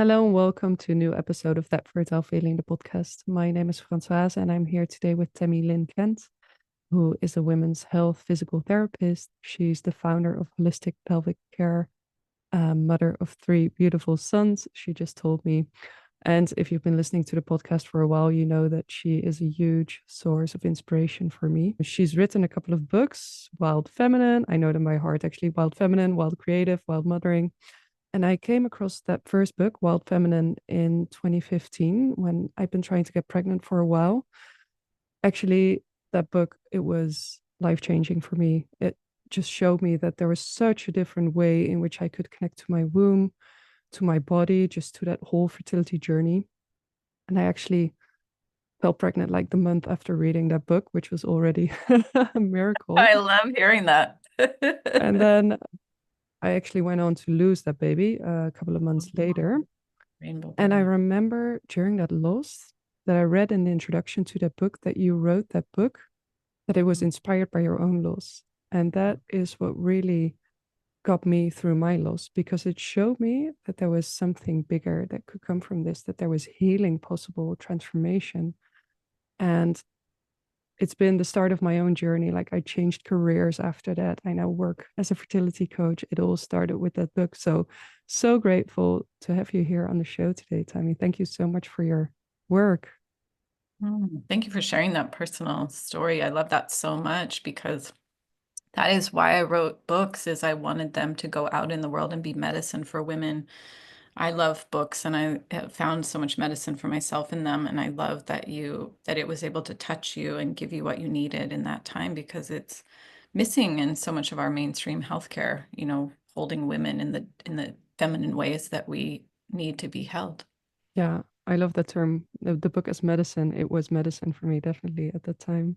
Hello and welcome to a new episode of That Fertile Feeling, the podcast. My name is Françoise and I'm here today with Tami Lynn Kent, who is a women's health physical therapist. She's the founder of Holistic Pelvic Care, mother of three beautiful sons, she just told me. And if you've been listening to the podcast for a while, you know that she is a huge source of inspiration for me. She's written a couple of books, Wild Feminine. I know them by heart, actually. Wild Feminine, Wild Creative, Wild Mothering. And I came across that first book, Wild Feminine, in 2015 when I've been trying to get pregnant for a while. Actually, that book, it was life-changing for me. It just showed me that there was such a different way in which I could connect to my womb, to my body, just to that whole fertility journey. And I actually fell pregnant like the month after reading that book, which was already a miracle. I love hearing that. And then I actually went on to lose that baby a couple of months later. Rainbow And I baby. remember during that loss that I read in the introduction to that book that you wrote that book, that it was inspired by your own loss. And that is what really got me through my loss because it showed me that there was something bigger that could come from this, that there was healing possible, transformation. And it's been the start of my own journey. Like I changed careers after that. I now work as a fertility coach. It all started with that book. So grateful to have you here on the show today, Tami. Thank you so much for your work. Thank you for sharing that personal story. I love that so much because that is why I wrote books, is I wanted them to go out in the world and be medicine for women. I love books and I have found so much medicine for myself in them. And I love that it was able to touch you and give you what you needed in that time because it's missing in so much of our mainstream healthcare, holding women in the feminine ways that we need to be held. Yeah, I love that term. The book as medicine. It was medicine for me, definitely at that time.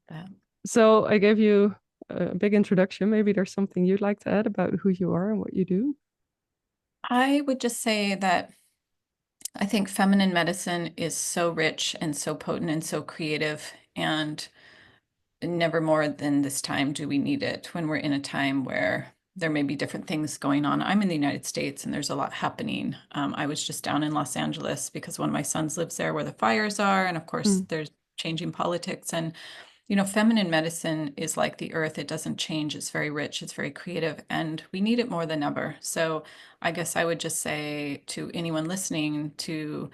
That. So I gave you a big introduction. Maybe there's something you'd like to add about who you are and what you do. I would just say that I think feminine medicine is so rich and so potent and so creative, and never more than this time do we need it when we're in a time where there may be different things going on. I'm in the United States and there's a lot happening. I was just down in Los Angeles because one of my sons lives there where the fires are. And of course, Mm. there's changing politics. And feminine medicine is like the earth. It doesn't change. It's very rich, it's very creative, and we need it more than ever. So I guess I would just say to anyone listening to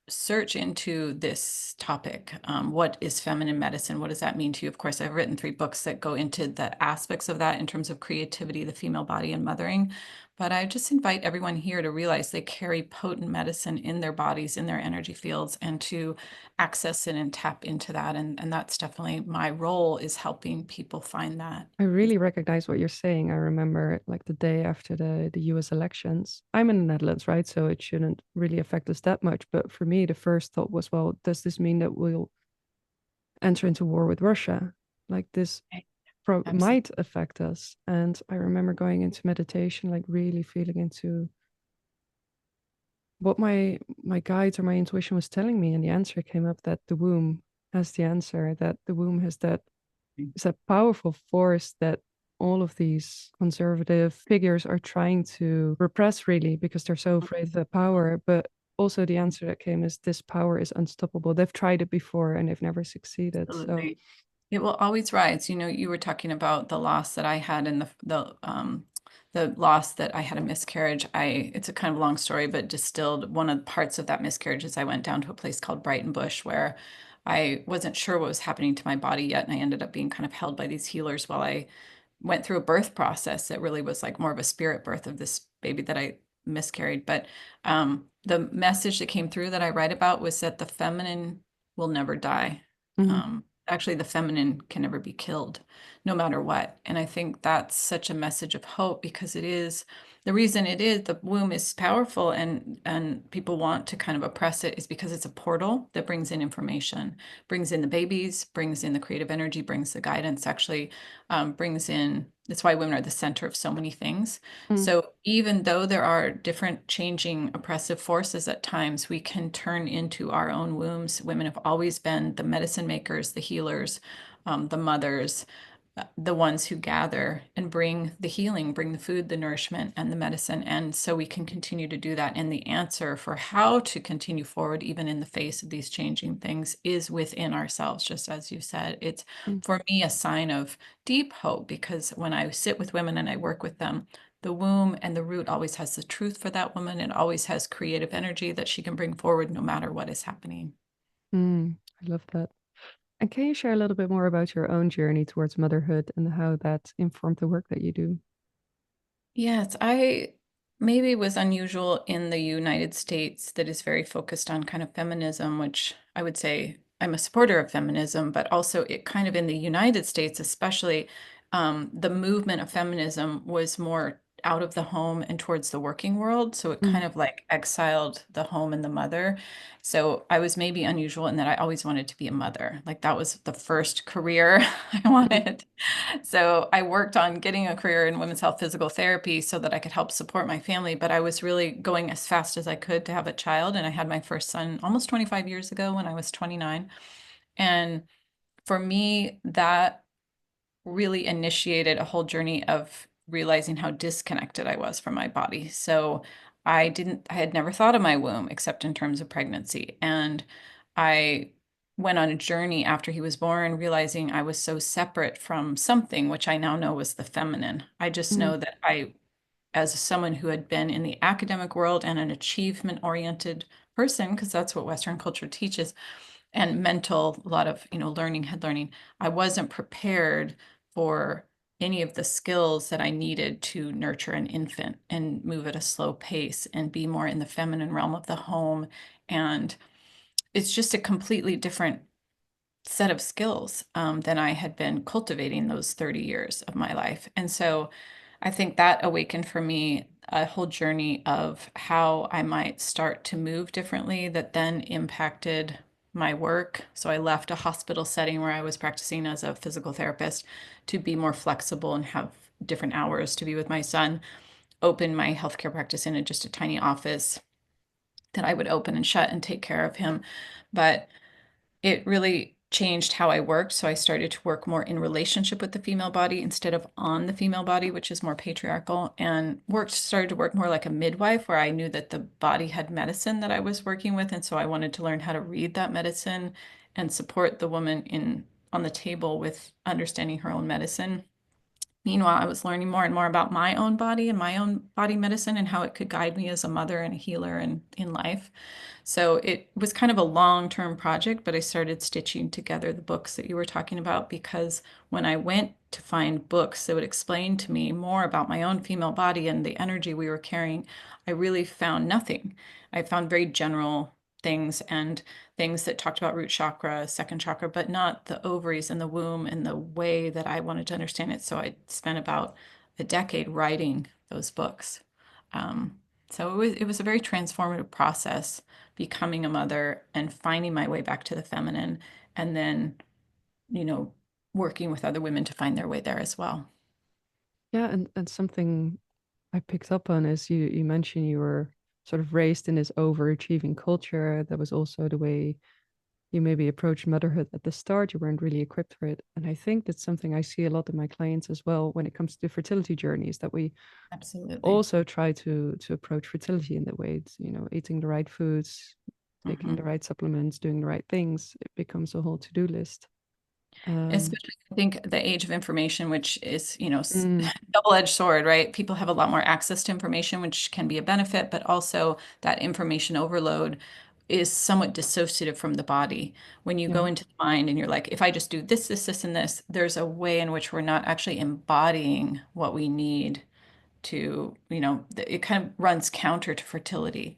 search into this topic. What is feminine medicine? What does that mean to you? Of course, I've written 3 books that go into the aspects of that in terms of creativity, the female body, and mothering. But I just invite everyone here to realize they carry potent medicine in their bodies, in their energy fields, and to access it and tap into that. And that's definitely my role, is helping people find that. I really recognize what you're saying. I remember like the day after the US elections. I'm in the Netherlands, right? So it shouldn't really affect us that much. But for me, the first thought was, well, does this mean that we'll enter into war with Russia? Like this Absolutely. might affect us. And I remember going into meditation, like really feeling into what my guides or my intuition was telling me. And the answer came up that the womb has the answer, that the womb has that is a powerful force that all of these conservative figures are trying to repress, really, because they're so afraid of the power. But also the answer that came is this power is unstoppable. They've tried it before and they've never succeeded. So Absolutely. It will always rise. You were talking about the loss that I had and the loss that I had a miscarriage. It's a kind of long story, but distilled one of the parts of that miscarriage is I went down to a place called Brighton Bush where I wasn't sure what was happening to my body yet, and I ended up being kind of held by these healers while I went through a birth process that really was like more of a spirit birth of this baby that I miscarried. But the message that came through that I write about was that the feminine will never die. mhm. Actually, the feminine can never be killed, no matter what. And I think that's such a message of hope, because it is the reason it is the womb is powerful, and people want to kind of oppress it is because it's a portal that brings in information, brings in the babies, brings in the creative energy, brings the guidance, actually brings in. That's why women are the center of so many things. Mm. So even though there are different changing oppressive forces at times, we can turn into our own wombs. Women have always been the medicine makers, the healers, the mothers. the ones who gather and bring the healing, bring the food, the nourishment, and the medicine. And so we can continue to do that. And the answer for how to continue forward, even in the face of these changing things, is within ourselves, just as you said. It's Mm. for me a sign of deep hope because when I sit with women and I work with them, the womb and the root always has the truth for that woman. It always has creative energy that she can bring forward no matter what is happening. I love that. And can you share a little bit more about your own journey towards motherhood and how that informed the work that you do? Yes, I maybe was unusual in the United States that is very focused on kind of feminism, which I would say I'm a supporter of feminism, but also it kind of in the United States, especially, the movement of feminism was more out of the home and towards the working world. So it Mm. kind of like exiled the home and the mother. So I was maybe unusual in that I always wanted to be a mother. Like that was the first career I Mm. wanted. So I worked on getting a career in women's health physical therapy so that I could help support my family, but I was really going as fast as I could to have a child. And I had my first son almost 25 years ago when I was 29. And for me, that really initiated a whole journey of realizing how disconnected I was from my body. So I had never thought of my womb except in terms of pregnancy. And I went on a journey after he was born, realizing I was so separate from something, which I now know was the feminine. I just Mm. know that as someone who had been in the academic world and an achievement oriented person, because that's what Western culture teaches, and mental, a lot of, learning, head learning, I wasn't prepared for any of the skills that I needed to nurture an infant and move at a slow pace and be more in the feminine realm of the home. And it's just a completely different set of skills than I had been cultivating those 30 years of my life. And so I think that awakened for me a whole journey of how I might start to move differently that then impacted my work. So I left a hospital setting where I was practicing as a physical therapist to be more flexible and have different hours to be with my son, open my healthcare practice in just a tiny office that I would open and shut and take care of him. But it really changed how I worked. So I started to work more in relationship with the female body instead of on the female body, which is more patriarchal, and started to work more like a midwife where I knew that the body had medicine that I was working with. And so I wanted to learn how to read that medicine and support the woman in on the table with understanding her own medicine. Meanwhile, I was learning more and more about my own body and my own body medicine and how it could guide me as a mother and a healer and in life. So it was kind of a long-term project, but I started stitching together the books that you were talking about because when I went to find books that would explain to me more about my own female body and the energy we were carrying, I really found nothing. I found very general things and things that talked about root chakra, second chakra, but not the ovaries and the womb and the way that I wanted to understand it. So I spent about a decade writing those books. Um, so it was a very transformative process becoming a mother and finding my way back to the feminine and then, you know, working with other women to find their way there as well. Yeah, and something I picked up on is you mentioned you were sort of raised in this overachieving culture. That was also the way you maybe approached motherhood at the start. You weren't really equipped for it. And I think that's something I see a lot in my clients as well when it comes to fertility journeys, that we Absolutely. also try to approach fertility in the way it's, eating the right foods, taking the Mhm. right supplements, doing the right things. It becomes a whole to-do list. Um, Especially, I think the age of information, which is, mm, double-edged sword, right? People have a lot more access to information, which can be a benefit, but also that information overload is somewhat dissociative from the body. When you yeah. go into the mind and you're like, if I just do this, this, this, and this, there's a way in which we're not actually embodying what we need to, it kind of runs counter to fertility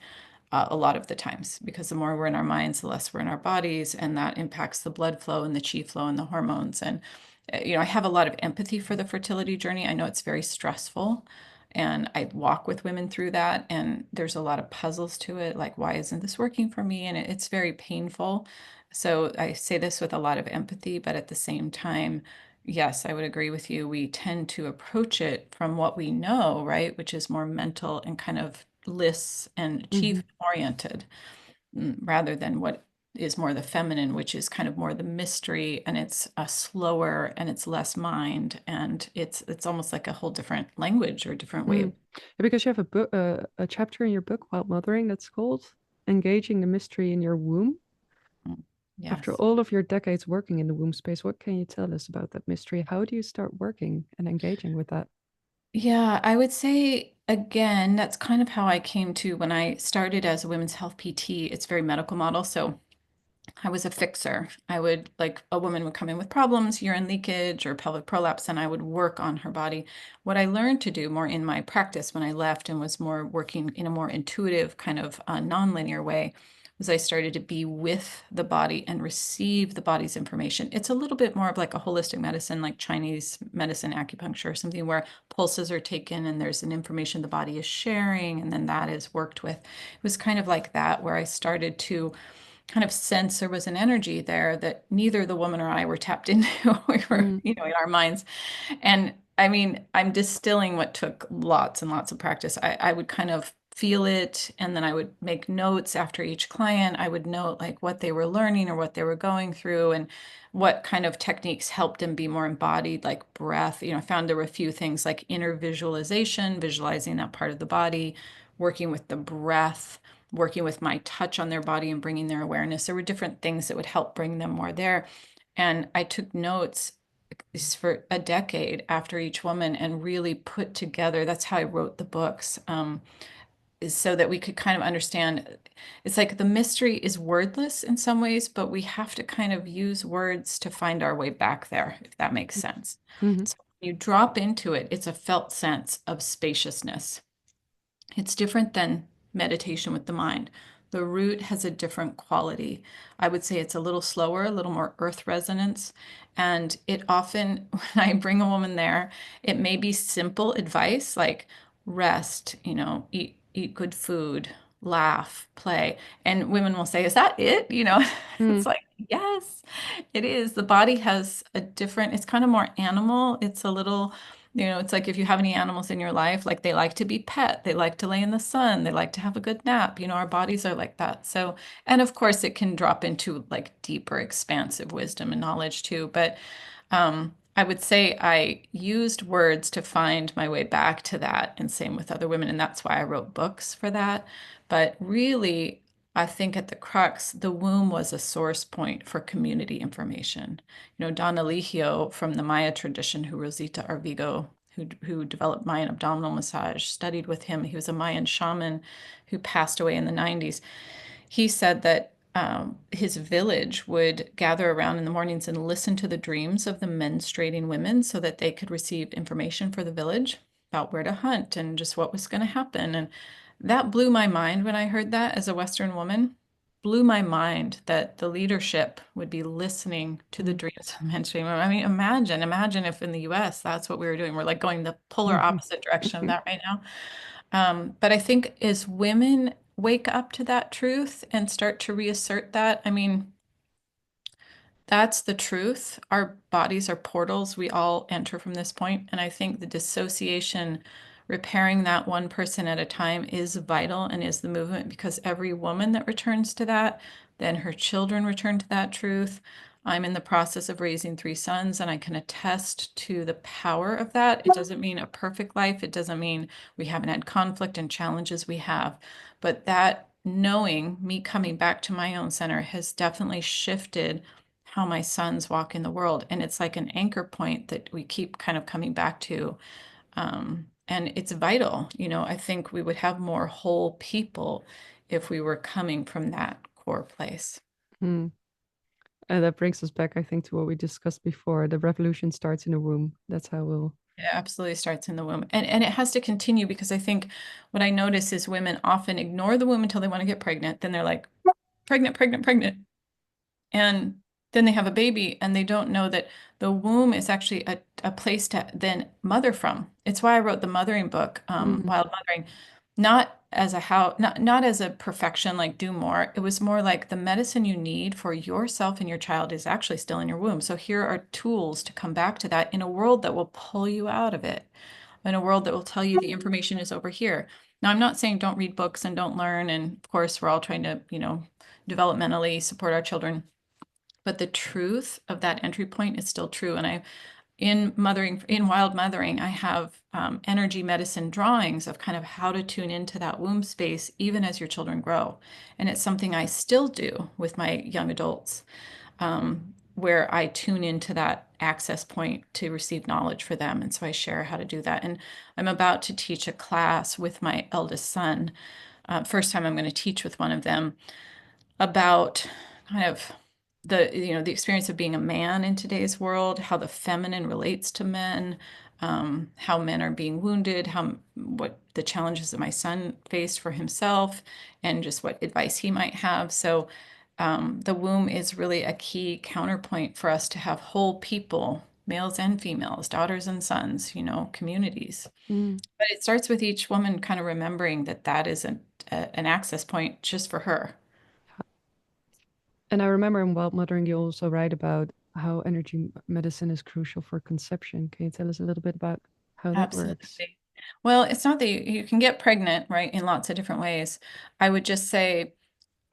a lot of the times because the more we're in our minds, the less we're in our bodies, and that impacts the blood flow and the chi flow and the hormones. And, I have a lot of empathy for the fertility journey. I know it's very stressful. And I walk with women through that, and there's a lot of puzzles to it, like why isn't this working for me? And it's very painful. So I say this with a lot of empathy, but at the same time, yes, I would agree with you. We tend to approach it from what we know, right? Which is more mental and kind of lists and Hmm. achievement oriented rather than what is more the feminine, which is kind of more the mystery, and it's slower and it's less mind, and it's almost like a whole different language or a different way of. Mm. Yeah, because you have a book, a chapter in your book, Wild Mothering, that's called Engaging the Mystery in Your Womb. Mm, After yes. all of your decades working in the womb space, what can you tell us about that mystery? How do you start working and engaging with that? Yeah, I would say again, that's kind of how I came to when I started as a women's health PT. It's very medical model. So I was a fixer. I would, like, a woman would come in with problems, urine leakage or pelvic prolapse, and I would work on her body. What I learned to do more in my practice when I left and was more working in a more intuitive kind of nonlinear way was I started to be with the body and receive the body's information. It's a little bit more of like a holistic medicine, like Chinese medicine, acupuncture, or something where pulses are taken and there's an information the body is sharing, and then that is worked with. It was kind of like that where I started to kind of sense there was an energy there that neither the woman or I were tapped into. We were, Mm, in our minds. And I mean, I'm distilling what took lots and lots of practice. I would kind of feel it, and then I would make notes after each client. I would note like what they were learning or what they were going through and what kind of techniques helped them be more embodied, like breath. I found there were a few things like inner visualization, visualizing that part of the body, working with the breath, working with my touch on their body and bringing their awareness. There were different things that would help bring them more there. And I took notes for a decade after each woman and really put together. That's how I wrote the books, is so that we could kind of understand. It's like the mystery is wordless in some ways, but we have to kind of use words to find our way back there, if that makes sense. mhm, So when you drop into it, it's a felt sense of spaciousness. It's different than meditation with the mind. The root has a different quality. I would say it's a little slower, a little more earth resonance. And it often, when I bring a woman there, it may be simple advice like rest, eat good food, laugh, play. And women will say, "Is that it?" It's mm, like, yes, it is. The body has a different, it's kind of more animal. It's a little, it's like if you have any animals in your life, like they like to be pet, they like to lay in the sun, they like to have a good nap. Our bodies are like that. So, and of course, it can drop into like deeper, expansive wisdom and knowledge too. But I would say I used words to find my way back to that, and same with other women. And that's why I wrote books for that. But really, I think at the crux, the womb was a source point for community information. Don Eligio from the Maya tradition, who Rosita Arvigo, who developed Mayan abdominal massage, studied with him. He was a Mayan shaman who passed away in the 90s. He said that his village would gather around in the mornings and listen to the dreams of the menstruating women so that they could receive information for the village about where to hunt and just what was going to happen. And that blew my mind when I heard that as a Western woman. Blew my mind that the leadership would be listening to the mm, dreams of menstruating women. I mean, imagine if in the US that's what we were doing. We're like going the polar mhm, opposite direction of that right now. But I think as women wake up to that truth and start to reassert that, I mean, that's the truth. Our bodies are portals. We all enter from this point. And I think the dissociation, repairing that one person at a time is vital and is the movement, because every woman that returns to that, then her children return to that truth. I'm in the process of raising three sons, and I can attest to the power of that. It doesn't mean a perfect life. It doesn't mean we haven't had conflict and challenges, we have. But that knowing, me coming back to my own center, has definitely shifted how my sons walk in the world. And it's like an anchor point that we keep kind of coming back to. And it's vital. I think we would have more whole people if we were coming from that core place. mm. And that brings us back, I think, to what we discussed before. The revolution starts in the womb. That's how we'll. It absolutely starts in the womb. And it has to continue, because I think what I notice is women often ignore the womb until they want to get pregnant. Then they're like, pregnant, pregnant, pregnant. And then they have a baby and they don't know that the womb is actually a place to then mother from. It's why I wrote the mothering book, Mm, Wild Mothering, not as a how, not as a perfection, like do more. It was more like the medicine you need for yourself and your child is actually still in your womb. So here are tools to come back to that in a world that will pull you out of it, in a world that will tell you the information is over here. Now, I'm not saying don't read books and don't learn. And of course, we're all trying to, developmentally support our children. But the truth of that entry point is still true. And in wild mothering, I have energy medicine drawings of kind of how to tune into that womb space even as your children grow. And it's something I still do with my young adults, where I tune into that access point to receive knowledge for them. And so I share how to do that. And I'm about to teach a class with my eldest son. First time I'm going to teach with one of them about kind of the experience of being a man in today's world, how the feminine relates to men, how men are being wounded, what the challenges that my son faced for himself, and just what advice he might have. So the womb is really a key counterpoint for us to have whole people, males and females, daughters and sons, communities. Mm. But it starts with each woman kind of remembering that that isn't an access point just for her. And I remember in Wild Mothering, you also write about how energy medicine is crucial for conception. Can you tell us a little bit about how that works? Absolutely. Well, it's not that you can get pregnant, right, in lots of different ways. I would just say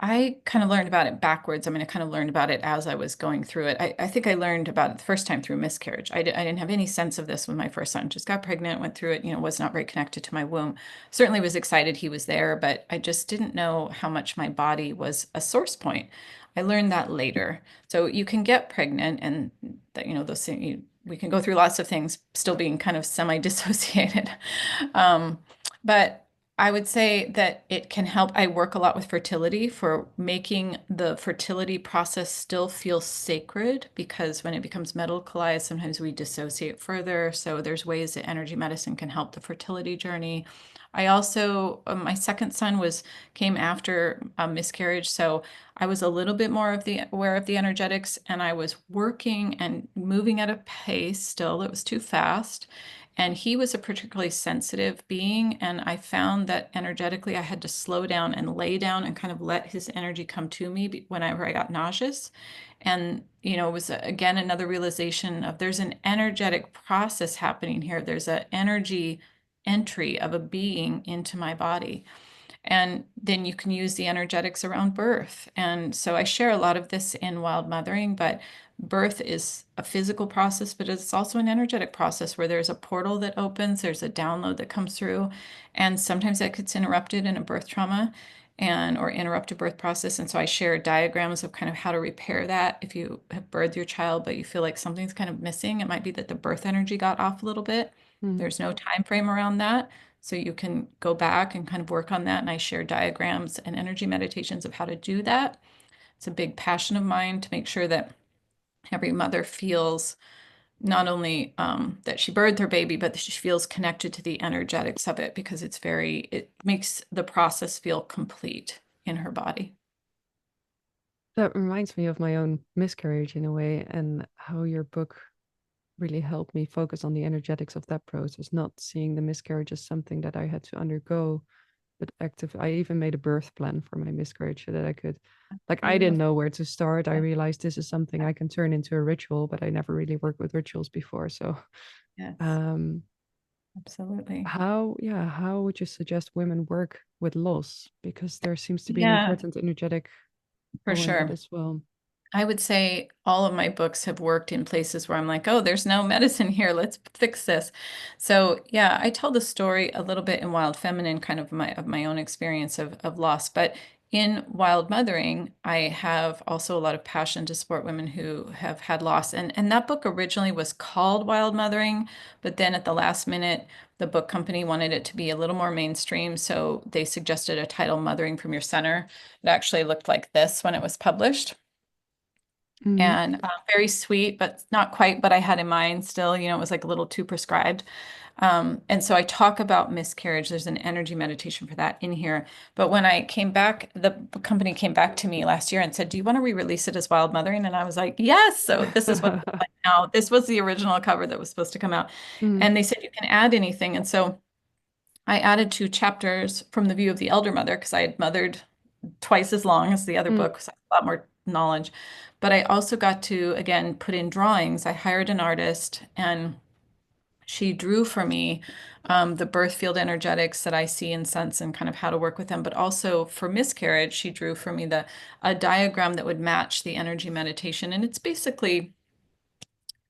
I kind of learned about it backwards. I mean, I kind of learned about it as I was going through it. I think I learned about it the first time through miscarriage. I didn't have any sense of this with my first son. Just got pregnant, went through it, was not very connected to my womb. Certainly was excited he was there, but I just didn't know how much my body was a source point. I learned that later. So you can get pregnant and that, those things, we can go through lots of things still being kind of semi-dissociated. Um, but I would say that it can help. I work a lot with fertility for making the fertility process still feel sacred, because when it becomes medicalized, sometimes we dissociate further. So there's ways that energy medicine can help the fertility journey. I also, my second son came after a miscarriage, so I was a little bit more aware of the energetics, and I was working and moving at a pace still that was too fast. And he was a particularly sensitive being, and I found that energetically I had to slow down and lay down and kind of let his energy come to me whenever I got nauseous. And, it was again another realization of there's an energetic process happening here. There's an energy entry of a being into my body. And then you can use the energetics around birth. And so I share a lot of this in Wild Mothering, but birth is a physical process, but it's also an energetic process where there's a portal that opens, there's a download that comes through, and sometimes that gets interrupted in a birth trauma or interrupted birth process. And so I share diagrams of kind of how to repair that if you have birthed your child, but you feel like something's kind of missing. It might be that the birth energy got off a little bit. Mm. There's no time frame around that. So you can go back and kind of work on that. And I share diagrams and energy meditations of how to do that. It's a big passion of mine to make sure that every mother feels not only that she birthed her baby, but that she feels connected to the energetics of it, because it makes the process feel complete in her body. That reminds me of my own miscarriage in a way, and how your book really helped me focus on the energetics of that process, not seeing the miscarriage as something that I had to undergo, but active. I even made a birth plan for my miscarriage so that I could, like, I didn't Beautiful. know where to start. I realized this is something I can turn into a ritual, but I never really worked with rituals before. So, Yes, um, absolutely. how would you suggest women work with loss? Because there seems to be an Yeah, important energetic for role in that sure. as well. I would say all of my books have worked in places where I'm like, oh, there's no medicine here. Let's fix this. So yeah, I tell the story a little bit in Wild Feminine, kind of my own experience of loss. But in Wild Mothering, I have also a lot of passion to support women who have had loss. And that book originally was called Wild Mothering, but then at the last minute, the book company wanted it to be a little more mainstream. So they suggested a title, Mothering from Your Center. It actually looked like this when it was published, Mm. and very sweet, but not quite what I had in mind still. It was like a little too prescribed. And so I talk about miscarriage. There's an energy meditation for that in here. But when I came back, the company came back to me last year and said, "Do you want to re-release it as Wild Mothering?" And I was like, "Yes." So this is what it looks like now. This was the original cover that was supposed to come out. Mm. And they said you can add anything. And so I added 2 chapters from the view of the elder mother, because I had mothered twice as long as the other Mm. book, so a lot more knowledge. But I also got to, again, put in drawings. I hired an artist, and she drew for me the birth field energetics that I see and sense and kind of how to work with them. But also for miscarriage, she drew for me a diagram that would match the energy meditation. And it's basically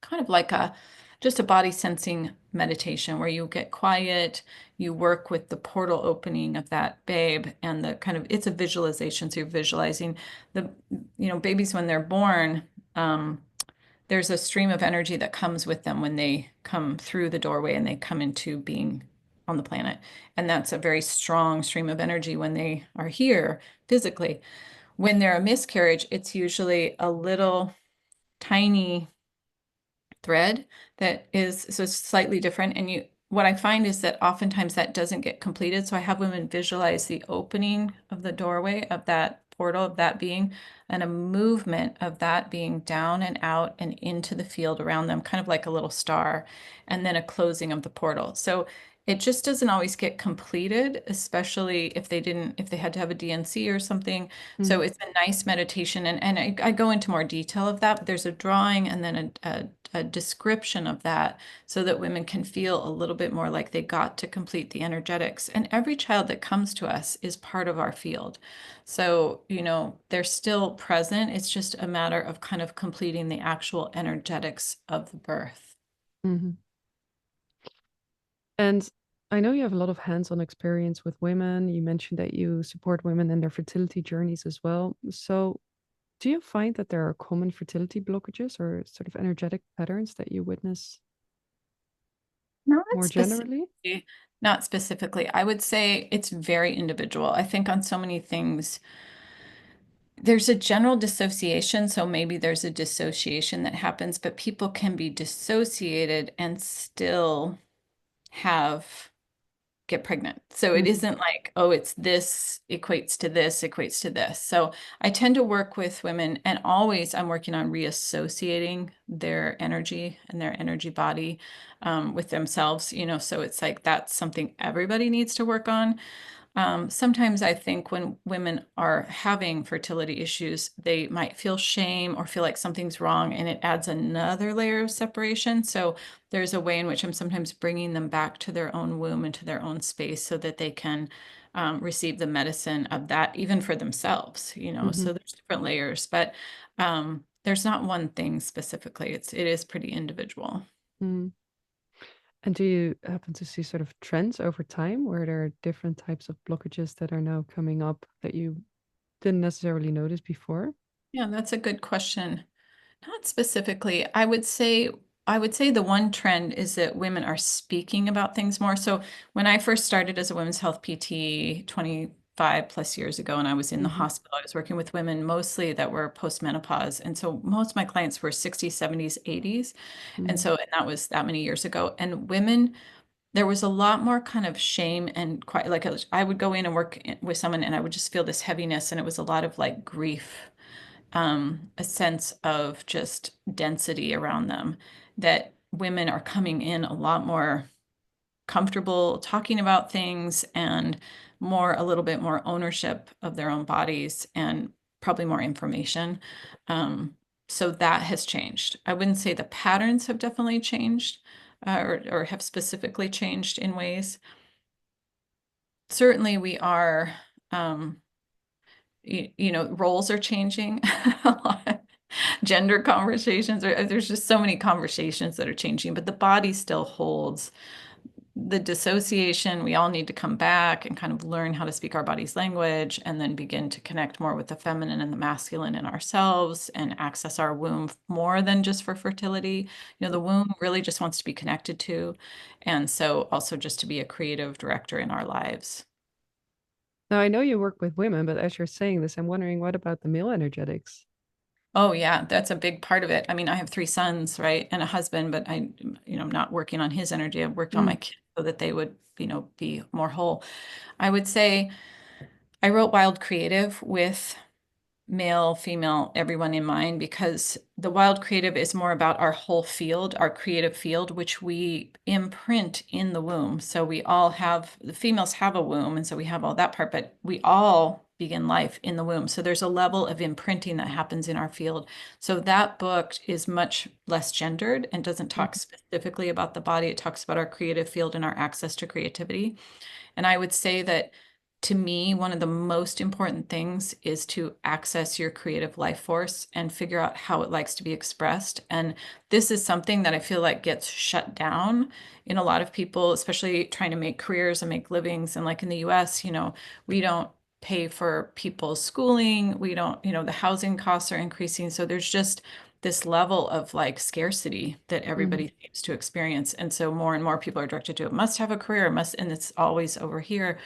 kind of like a just a body sensing meditation where you get quiet, you work with the portal opening of that babe and the kind of it's a visualization. So you're visualizing the, babies when they're born. There's a stream of energy that comes with them when they come through the doorway and they come into being on the planet. And that's a very strong stream of energy when they are here physically. When they're a miscarriage, it's usually a little tiny thread that is so it's slightly different. And what I find is that oftentimes that doesn't get completed. So I have women visualize the opening of the doorway of that portal of that being and a movement of that being down and out and into the field around them, kind of like a little star, and then a closing of the portal. So it just doesn't always get completed, especially if they had to have a DNC or something. So Mm. it's a nice meditation. And I go into more detail of that, but there's a drawing and then a description of that so that women can feel a little bit more like they got to complete the energetics. And every child that comes to us is part of our field. So, they're still present. It's just a matter of kind of completing the actual energetics of the birth. Mhm. And I know you have a lot of hands-on experience with women. You mentioned that you support women in their fertility journeys as well. So, do you find that there are common fertility blockages or sort of energetic patterns that you witness Not more generally? specifically, not specifically. I would say it's very individual. I think on so many things, there's a general dissociation. So maybe there's a dissociation that happens, but people can be dissociated and still have get pregnant. So it Mhm. isn't like, oh, it's this equates to this, equates to this. So I tend to work with women, and always I'm working on reassociating their energy and their energy body with themselves, so it's like that's something everybody needs to work on. Sometimes I think when women are having fertility issues, they might feel shame or feel like something's wrong, and it adds another layer of separation. So there's a way in which I'm sometimes bringing them back to their own womb and to their own space so that they can receive the medicine of that, even for themselves. Mhm. So there's different layers, but there's not one thing specifically. It is pretty individual. Mm. And do you happen to see sort of trends over time where there are different types of blockages that are now coming up that you didn't necessarily notice before? Yeah, that's a good question. Not specifically. I would say the one trend is that women are speaking about things more. So when I first started as a women's health PT 25 plus years ago, and I was in the Hmm. hospital, I was working with women mostly that were postmenopause. And so most of my clients were 60s, 70s, 80s. Mm. And that was that many years ago. And women, there was a lot more kind of shame and quite like I would go in and work with someone and I would just feel this heaviness. And it was a lot of like grief, a sense of just density around them, that women are coming in a lot more comfortable talking about things and a little bit more ownership of their own bodies and probably more information. Um, so that has changed. I wouldn't say the patterns have definitely changed or have specifically changed in ways. Certainly, we are. Roles are changing a lot. Gender conversations, there's just so many conversations that are changing, but the body still holds the dissociation. We all need to come back and kind of learn how to speak our body's language and then begin to connect more with the feminine and the masculine in ourselves and access our womb more than just for fertility. The womb really just wants to be connected to, and so also just to be a creative director in our lives. Now, I know you work with women, but as you're saying this, I'm wondering what about the male energetics? Oh yeah, that's a big part of it. I mean, I have three sons, right, and a husband, but I'm not working on his energy. I've worked on Mm. my kids so that they would, be more whole. I would say I wrote Wild Creative with male, female, everyone in mind because the Wild Creative is more about our whole field, our creative field, which we imprint in the womb. So we all have, the females have a womb, and so we have all that part, but we all begin life in the womb. So there's a level of imprinting that happens in our field. So that book is much less gendered and doesn't talk Mhm. specifically about the body. It talks about our creative field and our access to creativity. And I would say that to me, one of the most important things is to access your creative life force and figure out how it likes to be expressed. And this is something that I feel like gets shut down in a lot of people, especially trying to make careers and make livings. And like in the US, we don't pay for people's schooling. We don't, the housing costs are increasing. So there's just this level of like scarcity that Mhm. everybody seems to experience. And so more and more people are directed to it must have a career, must, and it's always over here.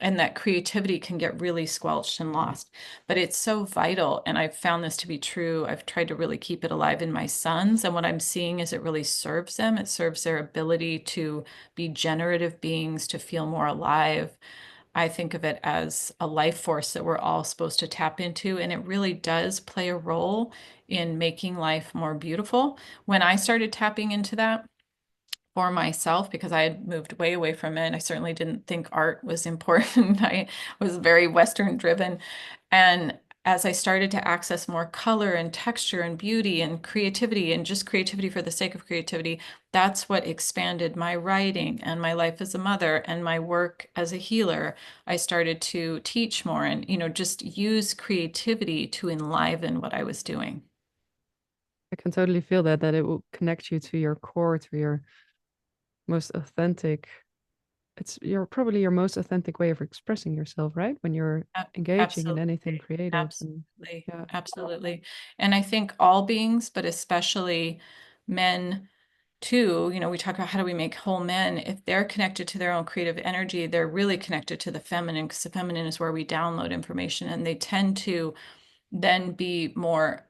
And that creativity can get really squelched and lost. But it's so vital. And I've found this to be true. I've tried to really keep it alive in my sons. And what I'm seeing is it really serves them. It serves their ability to be generative beings, to feel more alive. I think of it as a life force that we're all supposed to tap into, and it really does play a role in making life more beautiful. When I started tapping into that for myself, because I had moved way away from it, I certainly didn't think art was important. I was very Western driven. And as I started to access more color and texture and beauty and creativity and just creativity for the sake of creativity, that's what expanded my writing and my life as a mother and my work as a healer. I started to teach more and, just use creativity to enliven what I was doing. I can totally feel that it will connect you to your core, to your most authentic. It's your probably your most authentic way of expressing yourself, right? When you're engaging in anything Absolutely. creative and Absolutely. yeah. Absolutely. And I think all beings, but especially men too, we talk about how do we make whole men. If they're connected to their own creative energy, they're really connected to the feminine because the feminine is where we download information, and they tend to then be more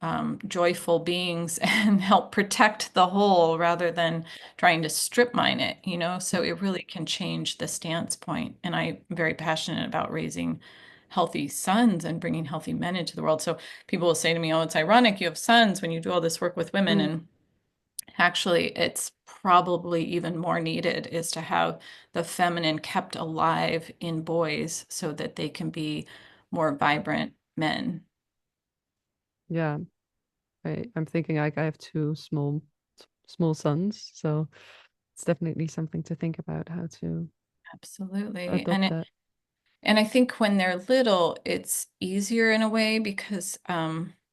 joyful beings and help protect the whole rather than trying to strip mine it. So it really can change the stance point. And I'm very passionate about raising healthy sons and bringing healthy men into the world. So people will say to me, oh, it's ironic you have sons when you do all this work with women. Mm, And actually, it's probably even more needed is to have the feminine kept alive in boys so that they can be more vibrant men. yeah. I'm thinking like I have two small sons, so it's definitely something to think about how to Absolutely. adopt that. And I think when they're little, it's easier in a way because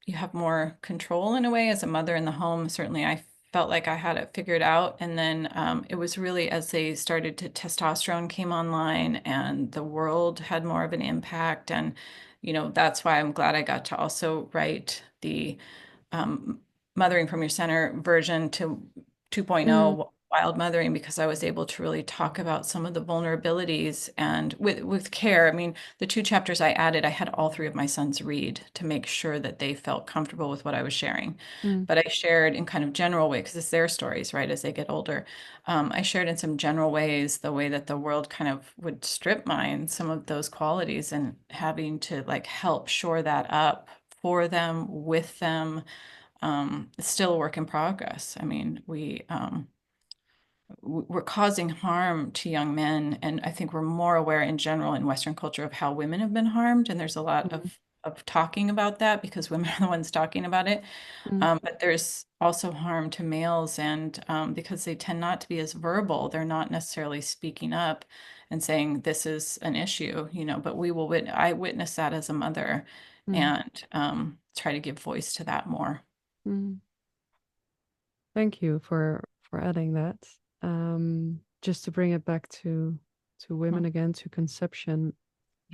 you have more control in a way as a mother in the home. Certainly, I felt like I had it figured out. And then it was really as they started to testosterone came online and the world had more of an impact. And, that's why I'm glad I got to also write the um, Mothering from Your Center version to Mm, 2.0 Wild Mothering, because I was able to really talk about some of the vulnerabilities and with care. I mean, the 2 chapters I added, I had all 3 of my sons read to make sure that they felt comfortable with what I was sharing. mm, But I shared in kind of general way because it's their stories, right? As they get older, I shared in some general ways the way that the world kind of would strip mine some of those qualities and having to like help shore that up for them, with them. It's still a work in progress. I mean, we're causing harm to young men, and I think we're more aware in general in Western culture of how women have been harmed, and there's a lot mm, of talking about that because women are the ones talking about it. mm, But there's also harm to males, and because they tend not to be as verbal, they're not necessarily speaking up and saying this is an issue. But I witness that as a mother, mm, and try to give voice to that more. mm. Thank you for adding that. Just to bring it back to women again, to conception.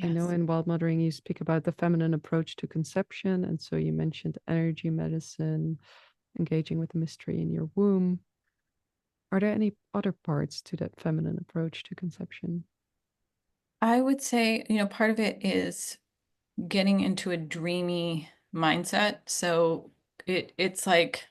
I know Yes. in Wild Mothering you speak about the feminine approach to conception, and so you mentioned energy medicine, engaging with the mystery in your womb. Are there any other parts to that feminine approach to conception? I would say, part of it is getting into a dreamy mindset. So it's like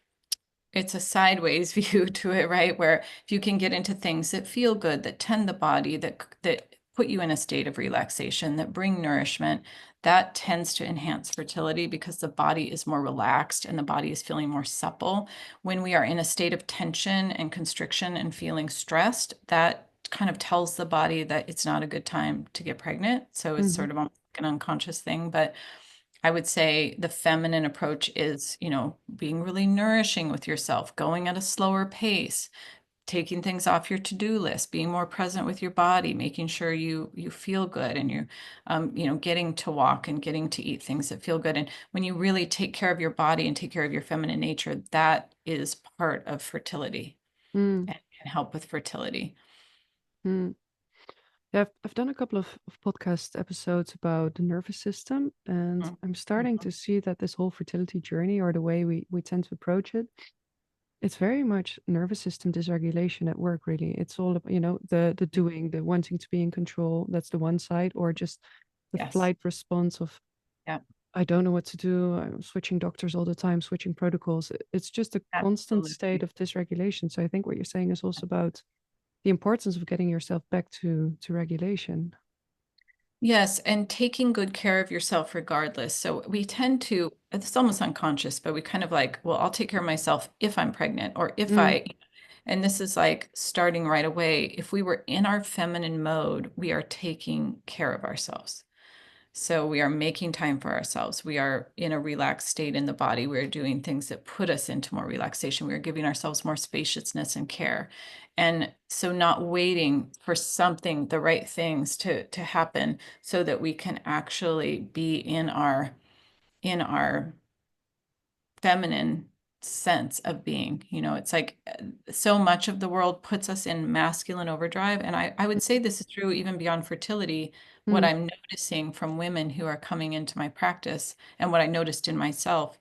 it's a sideways view to it, right? Where if you can get into things that feel good, that tend the body, that put you in a state of relaxation, that bring nourishment, that tends to enhance fertility because the body is more relaxed and the body is feeling more supple. When we are in a state of tension and constriction and feeling stressed, that kind of tells the body that it's not a good time to get pregnant. So it's Hmm. sort of an unconscious thing, but I would say the feminine approach is, being really nourishing with yourself, going at a slower pace, taking things off your to-do list, being more present with your body, making sure you feel good, and getting to walk and getting to eat things that feel good. And when you really take care of your body and take care of your feminine nature, that is part of fertility Mm, and can help with fertility. mm. Yeah, I've done a couple of podcast episodes about the nervous system, and Mhm. I'm starting Mhm. to see that this whole fertility journey, or the way we tend to approach it, it's very much nervous system dysregulation at work, really. It's all about, the doing, the wanting to be in control. That's the one side, or just the Yes. flight response of, Yeah, I don't know what to do. I'm switching doctors all the time, switching protocols. It's just a constant state absolutely. of dysregulation. So I think what you're saying is also about the importance of getting yourself back to regulation. Yes, and taking good care of yourself regardless. So we tend to, it's almost unconscious, but we kind of like, well, I'll take care of myself if I'm pregnant or if Mm, and this is like starting right away. If we were in our feminine mode, we are taking care of ourselves. So we are making time for ourselves. We are in a relaxed state in the body. We're doing things that put us into more relaxation. We are giving ourselves more spaciousness and care. And so not waiting for something, the right things to happen so that we can actually be in our feminine sense of being. It's like so much of the world puts us in masculine overdrive. And I would say this is true even beyond fertility. What mm, I'm noticing from women who are coming into my practice and what I noticed in myself,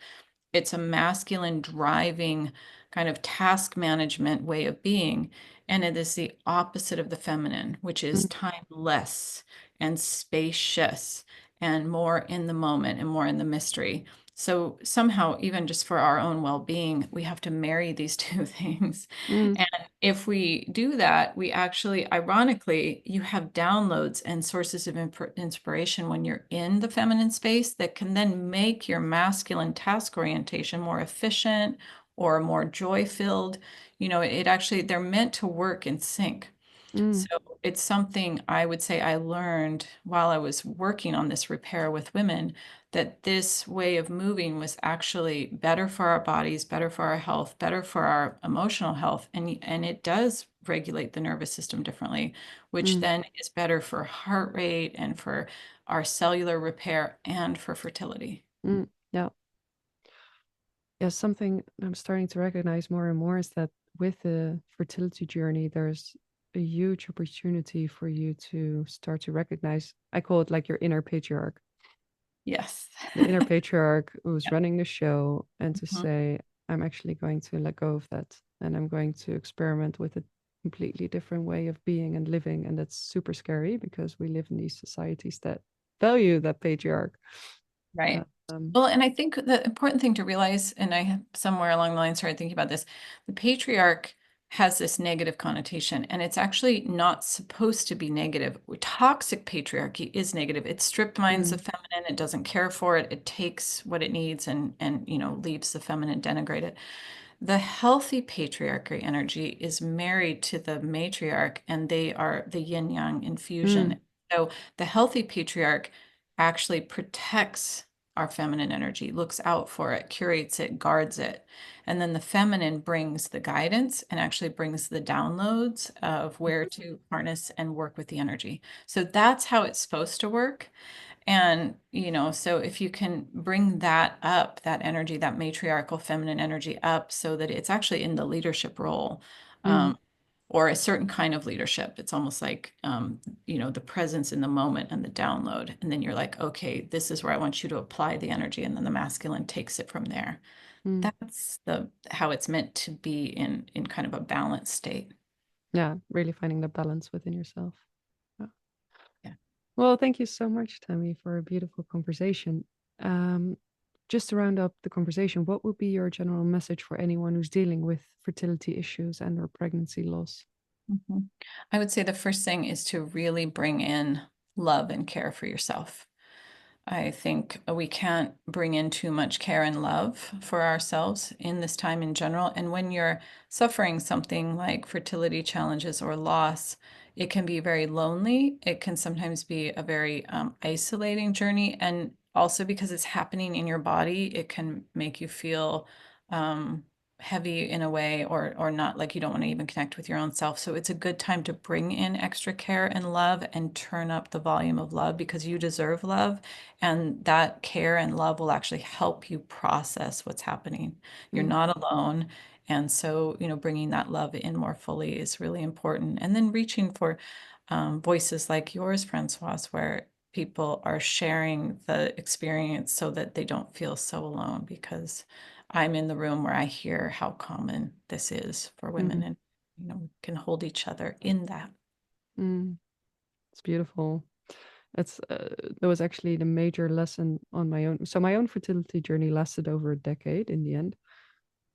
it's a masculine driving kind of task management way of being. And it is the opposite of the feminine, which is mm, timeless and spacious and more in the moment and more in the mystery. So somehow, even just for our own well-being, we have to marry these two things. mm, And if we do that, we actually, ironically, you have downloads and sources of inspiration when you're in the feminine space that can then make your masculine task orientation more efficient or more joy-filled. It actually, they're meant to work in sync. mm, So it's something I would say I learned while I was working on this repair with women, that this way of moving was actually better for our bodies, better for our health, better for our emotional health. And it does regulate the nervous system differently, which mm, then is better for heart rate and for our cellular repair and for fertility. mm. Yeah. Yeah, something I'm starting to recognize more and more is that with the fertility journey, there's a huge opportunity for you to start to recognize, I call it like your inner patriarch, Yes. the inner patriarch who's Yeah. running the show, and to Mhm. say, I'm actually going to let go of that and I'm going to experiment with a completely different way of being and living. And that's super scary because we live in these societies that value that patriarch. Uh, Right. Um, Well, and I think the important thing to realize, and I have somewhere along the line started thinking about this, the patriarch has this negative connotation, and it's actually not supposed to be negative. Toxic patriarchy is negative. It strip mines the mm, feminine. It doesn't care for it. It takes what it needs and leaves the feminine denigrated. The healthy patriarchy energy is married to the matriarch, and they are the yin yang mm, infusion. So the healthy patriarch actually protects our feminine energy, looks out for it, curates it, guards it. And then the feminine brings the guidance and actually brings the downloads of where to harness and work with the energy. So that's how it's supposed to work. And, so if you can bring that up, that energy, that matriarchal feminine energy up so that it's actually in the leadership role, mm, um, or a certain kind of leadership, it's almost like, the presence in the moment and the download. And then you're like, okay, this is where I want you to apply the energy. And then the masculine takes it from there. mm. That's how it's meant to be in kind of a balanced state. Yeah, really finding the balance within yourself. Yeah. Yeah. Well, thank you so much, Tammy, for a beautiful conversation. Um, just to round up the conversation, what would be your general message for anyone who's dealing with fertility issues and or pregnancy loss? Mhm. I would say the first thing is to really bring in love and care for yourself. I think we can't bring in too much care and love for ourselves in this time in general. And when you're suffering something like fertility challenges or loss, It can be very lonely. It can sometimes be a very isolating journey. And also because it's happening in your body, it can make you feel um, heavy in a way, or not, like you don't want to even connect with your own self. So it's a good time to bring in extra care and love and turn up the volume of love, because you deserve love. And that care and love will actually help you process what's happening. You're Mm, not alone. And so, bringing that love in more fully is really important. And then reaching for voices like yours, Francoise, where people are sharing the experience so that they don't feel so alone. Because I'm in the room where I hear how common this is for women, mm, and, can hold each other in that. mm. It's beautiful. It's that was actually the major lesson on my own. So my own fertility journey lasted over a decade in the end.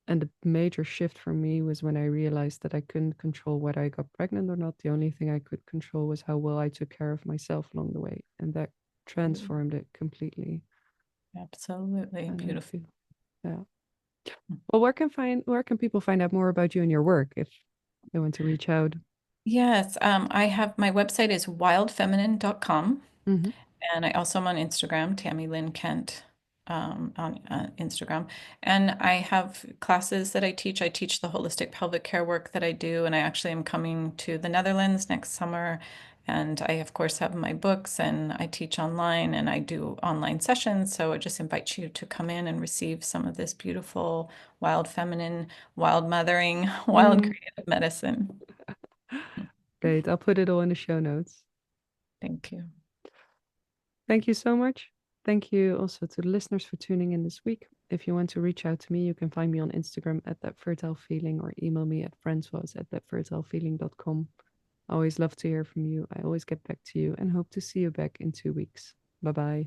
And the major shift for me was when I realized that I couldn't control whether I got pregnant or not. The only thing I could control was how well I took care of myself along the way. And that transformed it completely. Absolutely And I beautiful. feel, yeah. Well, where can people find out more about you and your work if they want to reach out? Yes, I have, my website is wildfeminine.com. Mm-hmm. And I also am on Instagram, Tami Lynn Kent, on Instagram. And I have classes that I teach. I teach the holistic pelvic care work that I do. And I actually am coming to the Netherlands next summer. And I, of course, have my books, and I teach online, and I do online sessions. So I just invite you to come in and receive some of this beautiful, wild feminine, wild mothering, wild Mm. creative medicine. Great. I'll put it all in the show notes. Thank you. Thank you so much. Thank you also to the listeners for tuning in this week. If you want to reach out to me, you can find me on Instagram at that fertile feeling, or email me at francoise at thatfertilefeeling.com. I always love to hear from you. I always get back to you and hope to see you back in 2 weeks. Bye bye.